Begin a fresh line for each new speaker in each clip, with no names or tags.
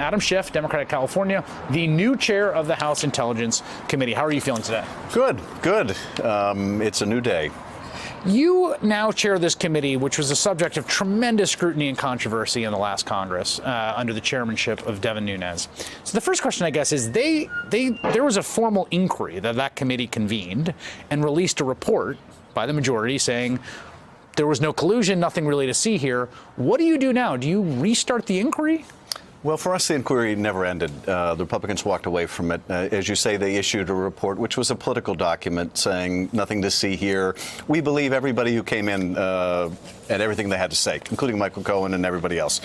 Adam Schiff, Democratic California, the new chair of the House Intelligence Committee. How are you feeling today?
Good. It's a new day.
You now chair this committee, which was the subject of tremendous scrutiny and controversy in the last Congress under the chairmanship of Devin Nunes. So the first question, I guess, is there was a formal inquiry that committee convened and released a report by the majority saying there was no collusion, nothing really to see here. What do you do now? Do you restart the inquiry?
Well, for us, the inquiry never ended. The Republicans walked away from it. As you say, they issued a report, which was a political document saying nothing to see here. We believe everybody who came in and everything they had to say, including Michael Cohen and everybody else.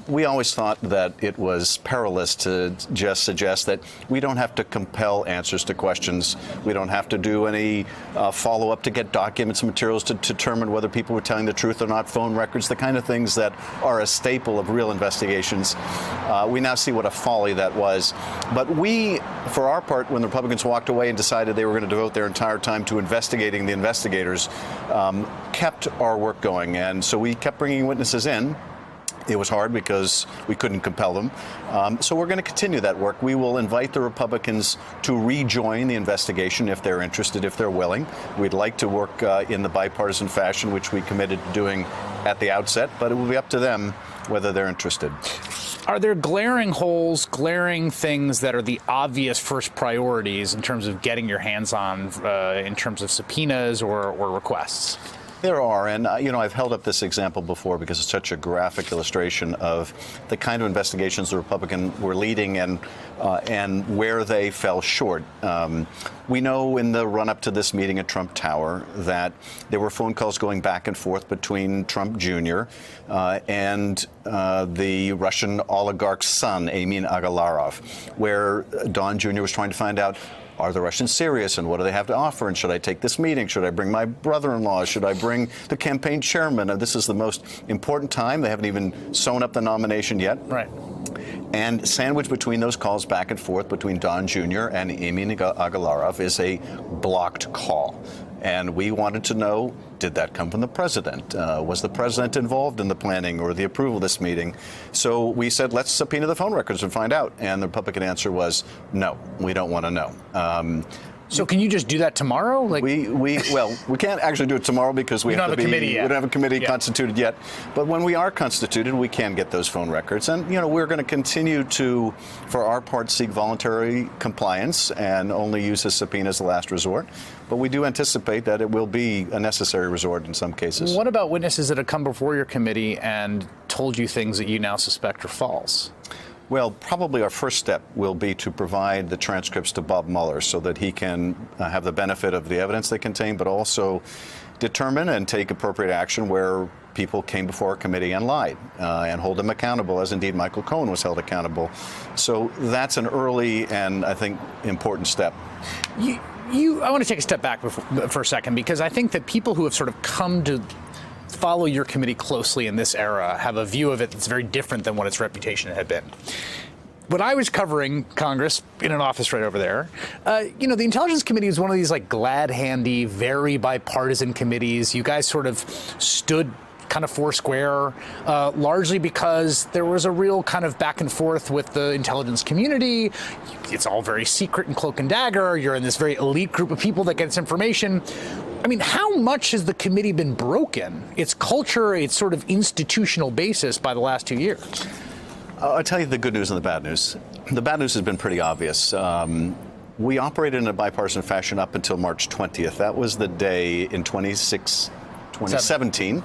We always thought that it was perilous to just suggest that we don't have to compel answers to questions. We don't have to do any follow-up to get documents and materials to determine whether people were telling the truth or not, phone records, the kind of things that are a staple of real investigations. We now see what a folly that was. But we, for our part, when the Republicans walked away and decided they were going to devote their entire time to investigating the investigators, kept our work going. And so we kept bringing witnesses in. It was hard because we couldn't compel them. So we're going to continue that work. We will invite the Republicans to rejoin the investigation if they're interested, if they're willing. We'd like to work in the bipartisan fashion, which we committed to doing at the outset, but it will be up to them whether they're interested.
Are there glaring holes, glaring things that are the obvious first priorities in terms of getting your hands on in terms of subpoenas or requests?
There are, and I've held up this example before because it's such a graphic illustration of the kind of investigations the Republicans were leading and where they fell short. We know in the run-up to this meeting at Trump Tower that there were phone calls going back and forth between Trump Jr. And the Russian oligarch's son, Emin Agalarov, where Don Jr. was trying to find out, are the Russians serious, and what do they have to offer, and should I take this meeting? Should I bring my brother-in-law? Should I bring the campaign chairman? And this is the most important time. They haven't even sewn up the nomination yet.
Right.
And sandwiched between those calls back and forth between Don Jr. and Emin Agalarov is a blocked call. And we wanted to know, did that come from the president? Was the president involved in the planning or the approval of this meeting? So we said, let's subpoena the phone records and find out. And the Republican answer was, no, we don't want to know.
So can you just do that tomorrow?
Well, we can't actually do it tomorrow because we don't have a committee constituted yet. But when we are constituted, we can get those phone records. And, we're going to continue to, for our part, seek voluntary compliance and only use a subpoena as the last resort. But we do anticipate that it will be a necessary resort in some cases.
What about witnesses that have come before your committee and told you things that you now suspect are false?
Well, probably our first step will be to provide the transcripts to Bob Mueller so that he can have the benefit of the evidence they contain, but also determine and take appropriate action where people came before a committee and lied, and hold them accountable, as indeed Michael Cohen was held accountable. So that's an early and, I think, important step.
I want to take a step back for a second, because I think that people who have sort of come to follow your committee closely in this era have a view of it that's very different than what its reputation had been. When I was covering Congress in an office right over there, the Intelligence Committee is one of these glad-handy, very bipartisan committees. You guys sort of stood kind of foursquare, largely because there was a real kind of back and forth with the intelligence community. It's all very secret and cloak and dagger. You're in this very elite group of people that gets information. I mean, how much has the committee been broken, its culture, its sort of institutional basis, by the last 2 years?
I'll tell you the good news and the bad news. The bad news has been pretty obvious. We operated in a bipartisan fashion up until March 20th. That was the day in 2017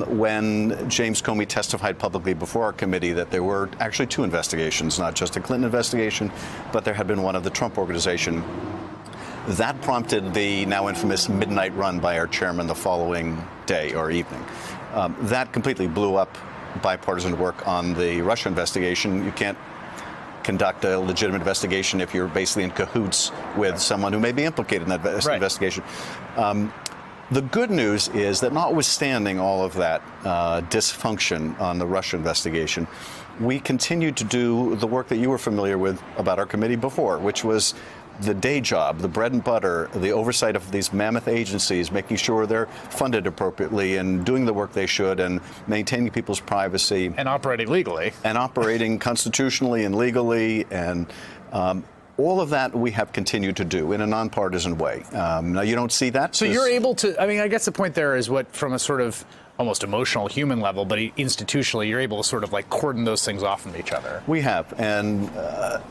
when James Comey testified publicly before our committee that there were actually two investigations, not just a Clinton investigation, but there had been one of the Trump Organization. That prompted the now infamous midnight run by our chairman the following day or evening. That completely blew up bipartisan work on the Russia investigation. You can't conduct a legitimate investigation if you're basically in cahoots with someone who may be implicated in that investigation. The good news is that notwithstanding all of that dysfunction on the Russia investigation, we continued to do the work that you were familiar with about our committee before, which was the day job, the bread and butter, the oversight of these mammoth agencies, making sure they're funded appropriately and doing the work they should and maintaining people's privacy.
And operating legally.
And operating constitutionally and legally. And all of that we have continued to do in a nonpartisan way. Now, you don't see that.
So you're able to, I mean, I guess the point there is what, from a sort of almost emotional human level, but institutionally, you're able to sort of like cordon those things off from each other.
We have. And,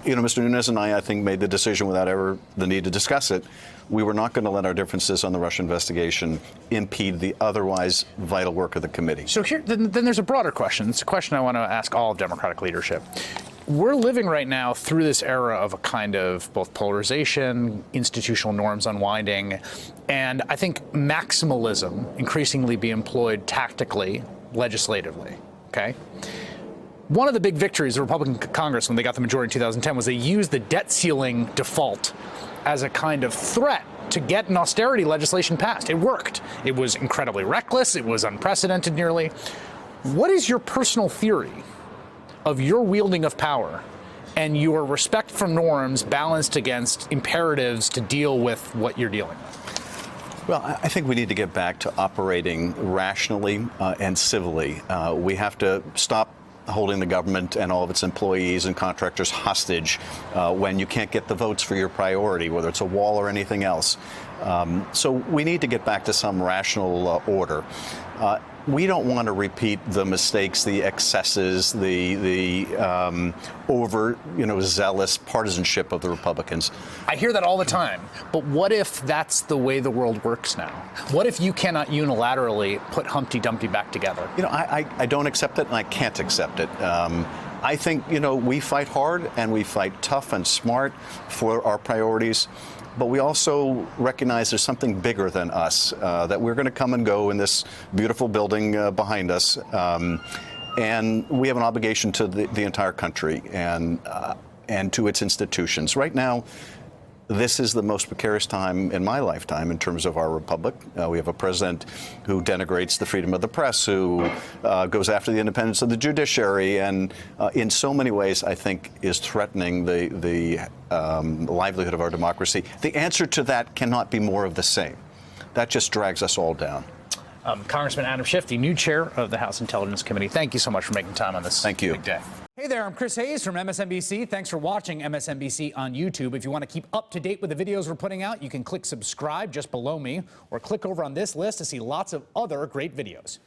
Mr. Nunes and I think, made the decision without ever the need to discuss it. We were not going to let our differences on the Russia investigation impede the otherwise vital work of the committee.
So here, then there's a broader question. It's a question I want to ask all of Democratic leadership. We're living right now through this era of a kind of both polarization, institutional norms unwinding, and I think maximalism increasingly be employed tactically, legislatively, okay? One of the big victories of the Republican Congress when they got the majority in 2010 was they used the debt ceiling default as a kind of threat to get an austerity legislation passed. It worked. It was incredibly reckless. It was unprecedented nearly. What is your personal theory of your wielding of power and your respect for norms balanced against imperatives to deal with what you're dealing with?
Well, I think we need to get back to operating rationally and civilly. We have to stop holding the government and all of its employees and contractors hostage when you can't get the votes for your priority, whether it's a wall or anything else. So we need to get back to some rational order. We don't want to repeat the mistakes, the excesses, the over, zealous partisanship of the Republicans.
I hear that all the time. But what if that's the way the world works now? What if you cannot unilaterally put Humpty Dumpty back together?
I don't accept it, and I can't accept it. I think, we fight hard and we fight tough and smart for our priorities. But we also recognize there's something bigger than us, that we're going to come and go in this beautiful building behind us. And we have an obligation to the entire country and to its institutions. Right now, this is the most precarious time in my lifetime in terms of our republic. We have a president who denigrates the freedom of the press, who goes after the independence of the judiciary, and in so many ways, I think, is threatening the livelihood of our democracy. The answer to that cannot be more of the same. That just drags us all down.
Congressman Adam Schiff, the new chair of the House Intelligence Committee, thank you so much for making time on this big day. Hey there, I'm Chris Hayes from MSNBC. Thanks for watching MSNBC on YouTube. If you want to keep up to date with the videos we're putting out, you can click subscribe just below me or click over on this list to see lots of other great videos.